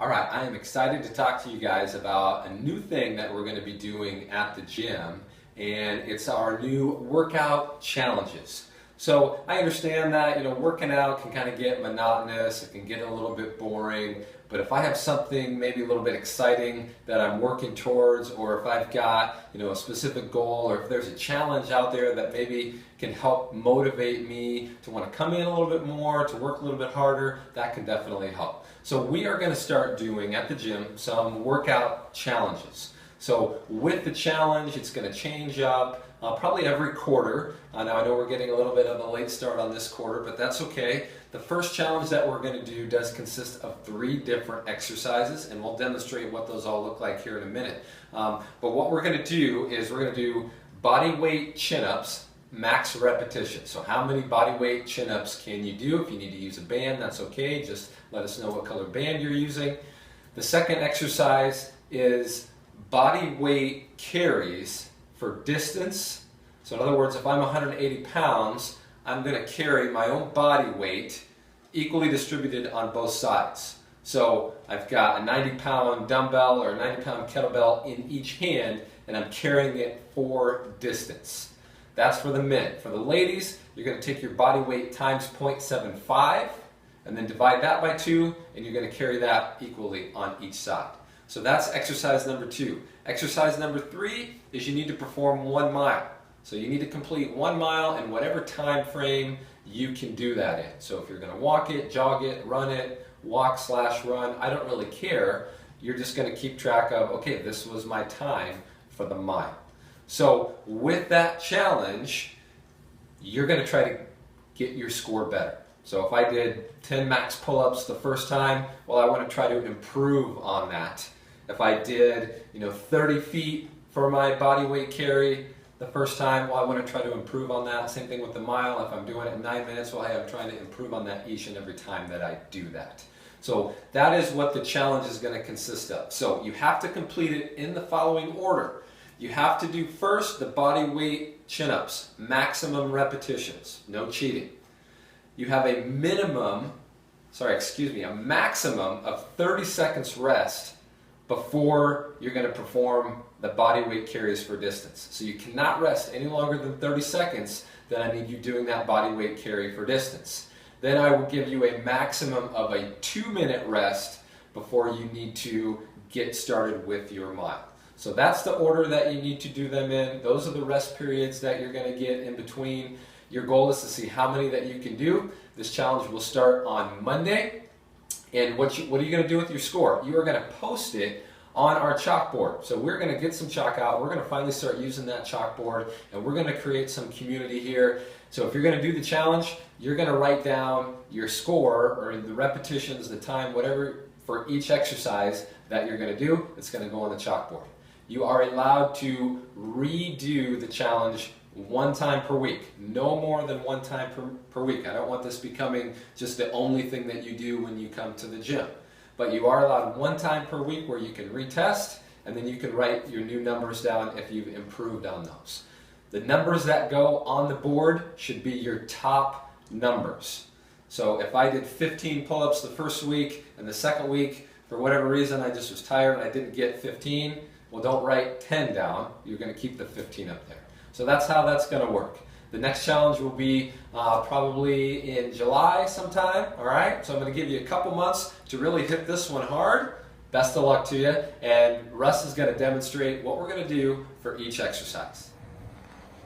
All right, I am excited to talk to you guys about a new thing that we're going to be doing at the gym, and it's our new workout challenges. So I understand that, working out can kind of get monotonous, it can get a little bit boring, but if I have something maybe a little bit exciting that I'm working towards, or if I've got, a specific goal, or if there's a challenge out there that maybe can help motivate me to want to come in a little bit more, to work a little bit harder, that can definitely help. So we are going to start doing at the gym some workout challenges. So with the challenge, it's going to change up probably every quarter. Now I know we're getting a little bit of a late start on this quarter, but that's okay. The first challenge that we're going to do does consist of 3 different exercises, and we'll demonstrate what those all look like here in a minute. But what we're going to do is we're going to do body weight chin-ups, max repetition. So how many body weight chin-ups can you do? If you need to use a band, that's okay. Just let us know what color band you're using. The second exercise is body weight carries for distance. So in other words, if I'm 180 pounds, I'm going to carry my own body weight equally distributed on both sides. So I've got a 90-pound dumbbell or a 90-pound kettlebell in each hand, and I'm carrying it for distance. That's for the men. For the ladies, you're going to take your body weight times 0.75 and then divide that by 2, and you're going to carry that equally on each side. So that's exercise number 2. Exercise number 3 is you need to perform 1 mile. So you need to complete 1 mile in whatever time frame you can do that in. So if you're going to walk it, jog it, run it, walk/run, I don't really care. You're just going to keep track of, okay, this was my time for the mile. So with that challenge, you're going to try to get your score better. So if I did 10 max pull-ups the first time, well, I want to try to improve on that. If I did, 30 feet for my body weight carry the first time, well, I want to try to improve on that. Same thing with the mile. If I'm doing it in 9 minutes, well, hey, I'm trying to improve on that each and every time that I do that. So that is what the challenge is going to consist of. So you have to complete it in the following order. You have to do first the body weight chin-ups, maximum repetitions, no cheating. You have a maximum of 30 seconds rest before you're going to perform the body weight carries for distance. So you cannot rest any longer than 30 seconds, then I need you doing that body weight carry for distance. Then I will give you a maximum of a 2-minute rest before you need to get started with your mile. So that's the order that you need to do them in. Those are the rest periods that you're going to get in between. Your goal is to see how many that you can do. This challenge will start on Monday. And what are you going to do with your score? You are going to post it on our chalkboard. So we're going to get some chalk out. We're going to finally start using that chalkboard, and we're going to create some community here. So if you're going to do the challenge, you're going to write down your score, or the repetitions, the time, whatever, for each exercise that you're going to do. It's going to go on the chalkboard. You are allowed to redo the challenge 1 time per week, no more than 1 time per week. I don't want this becoming just the only thing that you do when you come to the gym. But you are allowed 1 time per week where you can retest, and then you can write your new numbers down if you've improved on those. The numbers that go on the board should be your top numbers. So if I did 15 pull-ups the first week, and the second week, for whatever reason, I just was tired and I didn't get 15, well, don't write 10 down. You're going to keep the 15 up there. So that's how that's going to work. The next challenge will be probably in July sometime, all right? So I'm going to give you a couple months to really hit this one hard. Best of luck to you. And Russ is going to demonstrate what we're going to do for each exercise.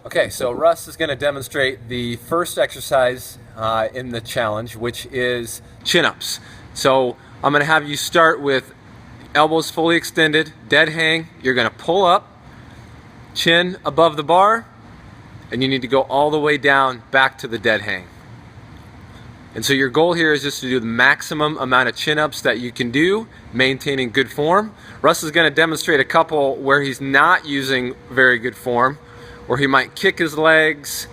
Okay, so Russ is going to demonstrate the first exercise in the challenge, which is chin-ups. So I'm going to have you start with elbows fully extended, dead hang. You're going to pull up, chin above the bar, and you need to go all the way down back to the dead hang. And so your goal here is just to do the maximum amount of chin-ups that you can do, maintaining good form. Russ is going to demonstrate a couple where he's not using very good form, where he might kick his legs,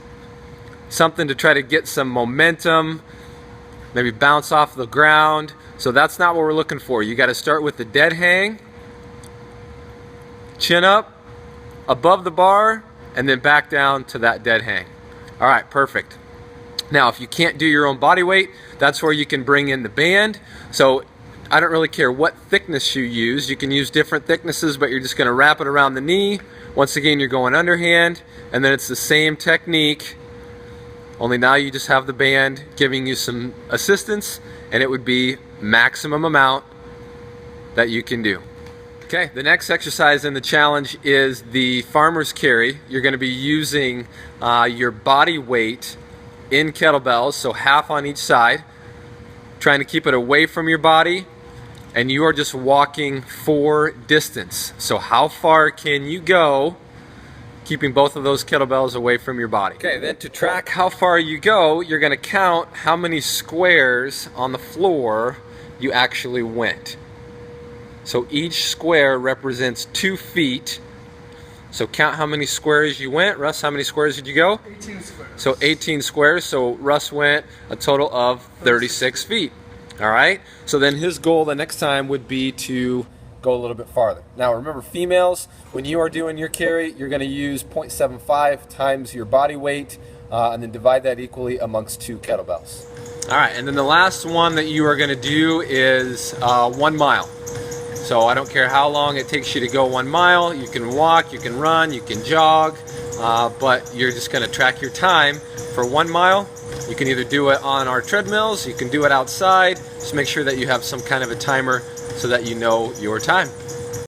something to try to get some momentum, maybe bounce off the ground. So that's not what we're looking for. You got to start with the dead hang, chin up, above the bar, and then back down to that dead hang. All right, perfect. Now, if you can't do your own body weight, that's where you can bring in the band. So I don't really care what thickness you use. You can use different thicknesses, but you're just going to wrap it around the knee. Once again, you're going underhand, and then it's the same technique, only now you just have the band giving you some assistance, and it would be maximum amount that you can do. Okay, the next exercise in the challenge is the farmer's carry. You're going to be using your body weight in kettlebells, so half on each side, trying to keep it away from your body, and you are just walking for distance. So how far can you go keeping both of those kettlebells away from your body? Okay, then to track how far you go, you're going to count how many squares on the floor you actually went. So each square represents 2 feet. So count how many squares you went. Russ, how many squares did you go? 18 squares. So 18 squares. So Russ went a total of 36 feet. All right. So then his goal the next time would be to go a little bit farther. Now remember, females, when you are doing your carry, you're going to use 0.75 times your body weight, and then divide that equally amongst 2 kettlebells. All right. And then the last one that you are going to do is 1 mile. So I don't care how long it takes you to go 1 mile. You can walk, you can run, you can jog, but you're just going to track your time for 1 mile. You can either do it on our treadmills, you can do it outside. Just make sure that you have some kind of a timer so that you know your time.